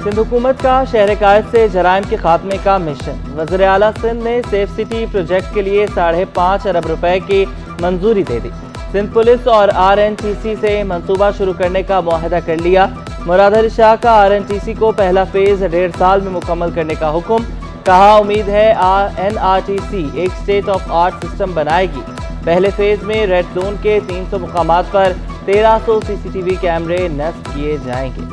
सिंध हुकूमत का शहर कायद से जराइम के खात्मे का मिशन। वज़ीर आला सिंध ने सेफ सिटी प्रोजेक्ट के लिए 5.5 अरब रुपए की मंजूरी दे दी। सिंध पुलिस और RNTC से मंसूबा शुरू करने का मुआहदा कर लिया। मुराद अली शाह का RNTC को पहला फेज 1.5 साल में मुकम्मल करने का हुक्म। कहा उम्मीद है NRTC एक स्टेट ऑफ आर्ट सिस्टम बनाएगी। पहले फेज में रेड जोन के 300 मुकामात पर 1300 CCTV कैमरे नस्ब किए जाएंगे।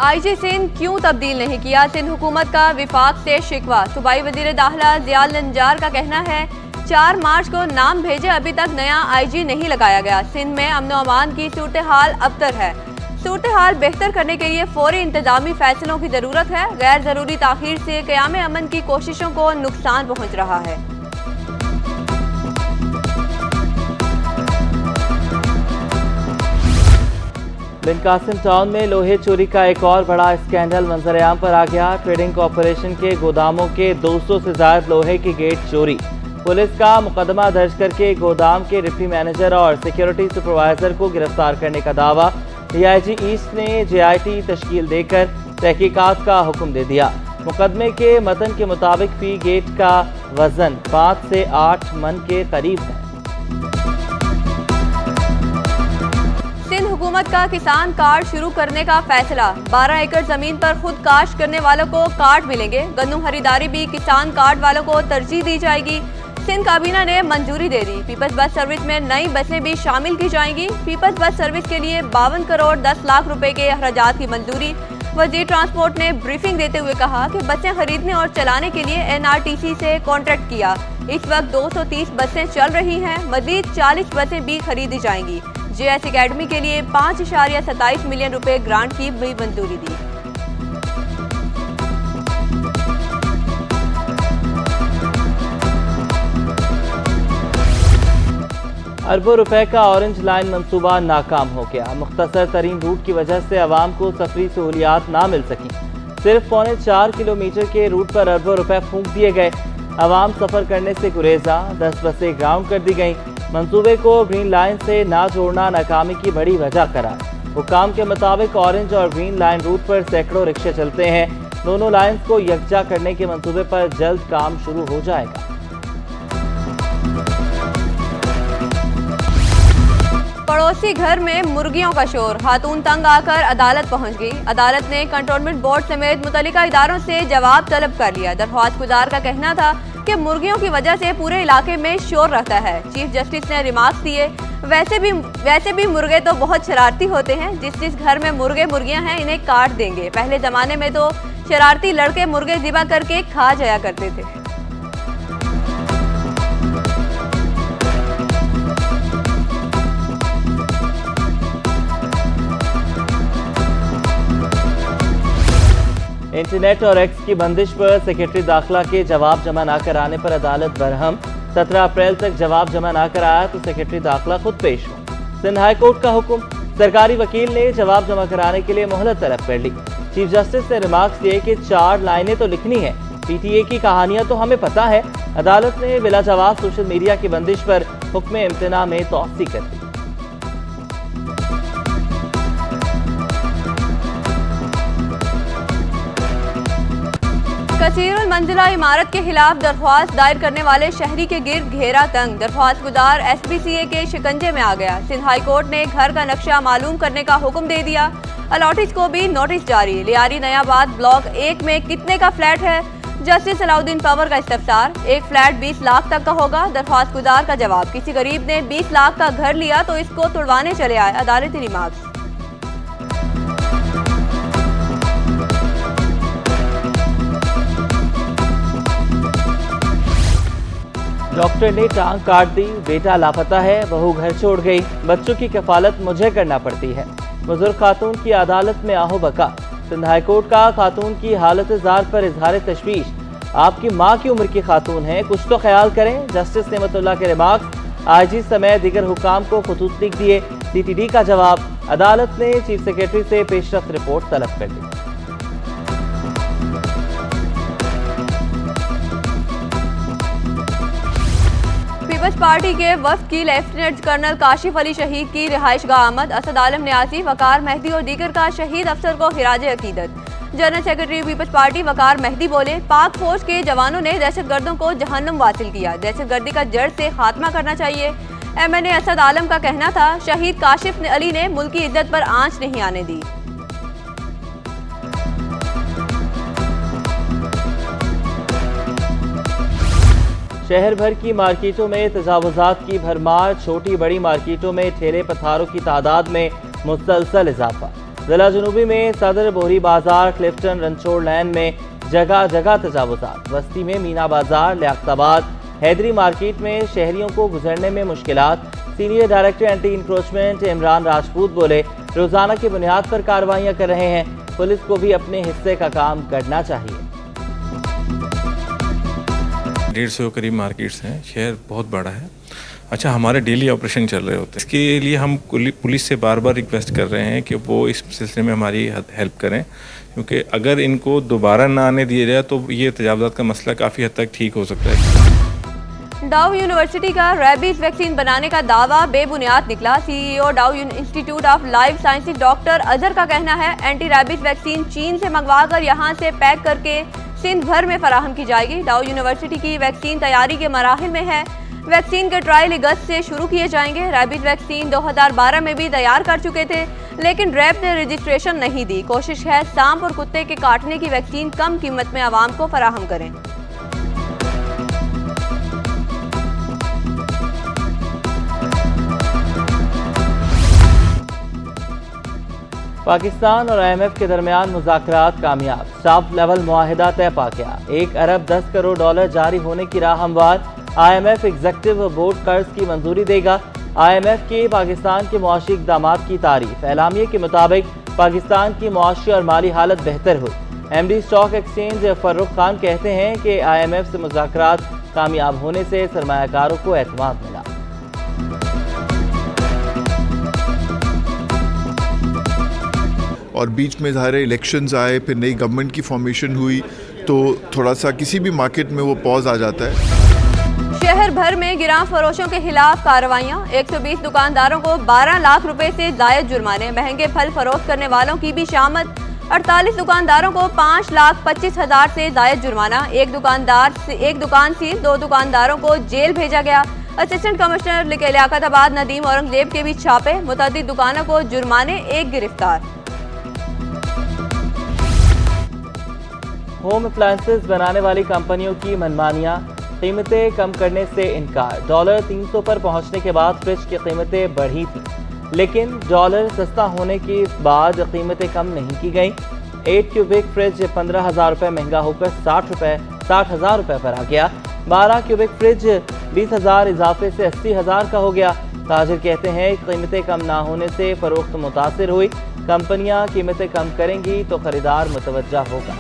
IG सिंध क्यों तब्दील नहीं किया, सिंध हुकूमत का विफाक से शिकवा। सूबाई वजीर दाखिला ज़ियाल नंजार का कहना है 4 मार्च को नाम भेजे अभी तक नया IG नहीं लगाया गया। सिंध में अमन व अमान की सूरत हाल अबतर है। सूरत हाल बेहतर करने के लिए फौरी इंतजामी फैसलों की जरूरत है। गैर जरूरी ताखीर से क़याम अमन की कोशिशों को नुकसान पहुँच रहा है। बिन कासिम टाउन में लोहे चोरी का एक और बड़ा स्कैंडल मंजर-ए-आम पर आ गया। ट्रेडिंग कॉरपोरेशन के गोदामों के 200 से ज्यादा लोहे की गेट चोरी। पुलिस का मुकदमा दर्ज करके गोदाम के डिप्टी मैनेजर और सिक्योरिटी सुपरवाइजर को गिरफ्तार करने का दावा। DIG ईस्ट ने JIT तश्कील देकर तहकीकात का हुक्म दे दिया। मुकदमे के मतन के मुताबिक फी गेट का वजन 5 से 8 मन के करीब है। सिंध हुकूमत का किसान कार्ड शुरू करने का फैसला। 12 एकड़ जमीन पर खुद काश्त करने वालों को कार्ड मिलेंगे। गन्नू खरीदारी भी किसान कार्ड वालों को तरजीह दी जाएगी। सिंध काबीना ने मंजूरी दे दी। पीपल्स बस सर्विस में नई बसें भी शामिल की जाएंगी। पीपल्स बस सर्विस के लिए 52 करोड़ 10 लाख रुपए के अखराजात की मंजूरी। वजीर ट्रांसपोर्ट ने ब्रीफिंग देते हुए कहा कि बसें खरीदने और चलाने के लिए NRTC से कॉन्ट्रैक्ट किया। इस वक्त 230 बसें चल रही हैं। मजीद 40 बसें भी खरीदी जाएंगी। JS एकेडमी के लिए 5.27 मिलियन रुपए ग्रांट की भी मंजूरी दी। अरबों रुपए का ऑरेंज लाइन मंसूबा नाकाम हो गया। मुख्तसर तरीन रूट की वजह से आवाम को सफरी सहूलियात ना मिल सकी। सिर्फ 4.25 किलोमीटर के रूट पर अरबों रुपए फूंक दिए गए। आवाम सफर करने से गुरेजा। 10 बसें ग्राउंड कर दी गईं। मंसूबे को ग्रीन लाइन से ना जोड़ना नाकामी की बड़ी वजह करार। हुक्काम के मुताबिक ऑरेंज और ग्रीन लाइन रूट पर सैकड़ों रिक्शे चलते हैं। दोनों लाइन्स को यकजा करने के मंसूबे पर जल्द काम शुरू हो जाएगा। पड़ोसी घर में मुर्गियों का शोर। खातून तंग आकर अदालत पहुंच गई। अदालत ने कंटोनमेंट बोर्ड समेत मुतल्लिका इदारों से जवाब तलब कर लिया। दरख्वास्त गुजार का कहना था कि मुर्गियों की वजह से पूरे इलाके में शोर रहता है। चीफ जस्टिस ने रिमार्क्स दिए, वैसे भी मुर्गे तो बहुत शरारती होते हैं। जिस घर में मुर्गे मुर्गियां हैं इन्हें काट देंगे। पहले जमाने में तो शरारती लड़के मुर्गे ज़िबा करके खा जाया करते थे। इंटरनेट और एक्स की बंदिश पर सेक्रेटरी दाखिला के जवाब जमा न कराने पर अदालत बरहम। 17 अप्रैल तक जवाब जमा न कराया तो सेक्रेटरी दाखिला खुद पेश हो। सिंध हाई कोर्ट का हुक्म। सरकारी वकील ने जवाब जमा कराने के लिए मोहलत तलब कर ली। चीफ जस्टिस ने रिमार्क्स दिए कि 4 लाइनें तो लिखनी है, PTA की कहानियां तो हमें पता है। अदालत ने बिला जवाब सोशल मीडिया की बंदिश पर हुक्म इम्तना में तौसी कर दी। कसीरुल मंजिला इमारत के खिलाफ दरख्वास्त दायर करने वाले शहरी के गिर्द घेरा तंग। दरख्वास्त गुजार SPCA के शिकंजे में आ गया। सिंध हाई कोर्ट ने घर का नक्शा मालूम करने का हुक्म दे दिया। अलॉटिस को भी नोटिस जारी। लियारी नयाबाद ब्लॉक 1 में कितने का फ्लैट है, जस्टिस सलाउद्दीन पवर का इस्तफसार। एक फ्लैट 20 लाख तक का होगा। दरख्वास्त गुजार का जवाब, किसी गरीब ने 20 लाख का घर लिया तो इसको तुड़वाने चले आए। अदालती रिमार्क्स। डॉक्टर ने टांग काट दी, बेटा लापता है, बहू घर छोड़ गई, बच्चों की कफालत मुझे करना पड़ती है। बुजुर्ग खातून की अदालत में आहो बका। सिंध हाई कोर्ट का खातून की हालत जार पर इजहार तशवीश। आपकी माँ की उम्र की खातून है, कुछ तो ख्याल करें। जस्टिस नेमतुल्लाह के रिमार्क्स। IG समय दीगर हुकाम को खतूत लिख दिए। CTD का जवाब। अदालत ने चीफ सेक्रेटरी से पेशरफ्त रिपोर्ट तलब कर दी। पीपल्स पार्टी के वफ्द की लेफ्टिनेंट कर्नल काशिफ अली शहीद की रिहाइशगाह आमद। असद आलम न्यासी, वकार मेहदी और दीगर का शहीद अफसर को खिराज अकीदत। जनरल सेक्रेटरी पीपल्स पार्टी वकार मेहदी बोले, पाक फौज के जवानों ने दहशतगर्दों को जहन्नुम वासिल किया, दहशतगर्दी का जड़ से खात्मा करना चाहिए। MNA असद आलम का कहना था, शहीद काशिफ अली ने मुल्क की इज्जत पर आंच नहीं आने दी। शहर भर की मार्केटों में तजावुजात की भरमार। छोटी बड़ी मार्केटों में ठेले पथारों की तादाद में मुसलसल इजाफा। जिला जनूबी में सदर, बोहरी बाजार, क्लिफ्टन, रनछोड़ लैन में जगह जगह तजावुजात। बस्ती में मीना बाजार, लियाकताबाद, हैदरी मार्केट में शहरियों को गुजरने में मुश्किलात। Senior director anti encroachment Imran Rajput बोले, रोजाना की बुनियाद पर कार्रवाइयां कर रहे हैं, पुलिस को भी अपने हिस्से का काम करना चाहिए। 150 करीब मार्केट्स हैं, शहर बहुत बड़ा है। अच्छा, हमारे डेली ऑपरेशन चल रहे होते हैं, इसके लिए हम पुलिस से बार बार रिक्वेस्ट कर रहे हैं कि वो इस सिलसिले में हमारी हेल्प करें, क्योंकि अगर इनको दोबारा ना आने दिया जाए तो ये तजावुजात का मसला काफ़ी हद तक ठीक हो सकता है। डाउ यूनिवर्सिटी का रेबीज वैक्सीन बनाने का दावा बेबुनियाद निकला। CEO डाउ institute of life sciences doctor Azhar का कहना है, एंटी रेबीज वैक्सीन चीन से मंगवा कर यहाँ से पैक करके सिंध भर में फराहम की जाएगी। डाउ यूनिवर्सिटी की वैक्सीन तैयारी के मराहिल में है। वैक्सीन के ट्रायल अगस्त से शुरू किए जाएंगे। रेबीज वैक्सीन 2012 में भी तैयार कर चुके थे, लेकिन रैब ने रजिस्ट्रेशन नहीं दी। कोशिश है सांप और कुत्ते के काटने की वैक्सीन कम कीमत में आवाम को फराहम करें। पाकिस्तान और IMF के दरमियान मुज़ाकरात कामयाब। टॉप लेवल मुआहिदा तय पा गया। 1 अरब 10 करोड़ डॉलर जारी होने की राह हमवार। IMF एग्जीक्यूटिव बोर्ड कर्ज की मंजूरी देगा। IMF के पाकिस्तान के मुआशी इक़दामात की तारीफ। एलामिये के मुताबिक पाकिस्तान की मुआशी और माली हालत बेहतर हुई। MD stock exchange Farrukh Khan कहते हैं कि IMF से मुज़ाकरात कामयाब होने से सरमायाकारों को एतमाद मिला। और बीच में ज़ाहिर इलेक्शंस आए, फिर नई गवर्नमेंट की फॉर्मेशन हुई, तो थोड़ा सा किसी भी मार्केट में वो पॉज आ जाता है। शहर भर में गिरां फरोशों के खिलाफ कार्रवाइयां। 120 दुकानदारों को 12 लाख रुपए से जायद जुर्माने। महंगे फल फरोख्त करने वालों की भी शामत। 48 दुकानदारों को 5,25,000 से जायद जुर्माना। एक दुकान सील, 2 दुकानदारों को जेल भेजा गया। असिस्टेंट कमिश्नर लियाकताबाद नदीम औरंगजेब के भी छापे। मुतअद्दिद दुकानों को जुर्माने, 1 गिरफ्तार। होम अप्लायंसेस बनाने वाली कंपनियों की मनमानियां। कीमतें कम करने से इनकार। डॉलर 300 पर पहुंचने के बाद फ्रिज की कीमतें बढ़ी थी, लेकिन डॉलर सस्ता होने के बाद कीमतें कम नहीं की गई। 8 क्यूबिक फ्रिज 15,000 रुपये महंगा होकर 60,000 रुपये पर आ गया। 12 क्यूबिक फ्रिज 20,000 इजाफे से 80,000 का हो गया। ताजिर कहते हैं कीमतें कम ना होने से फरोख्त मुतासिर हुई। कंपनियां कीमतें कम करेंगी तो खरीदार मुतवज्जा होगा।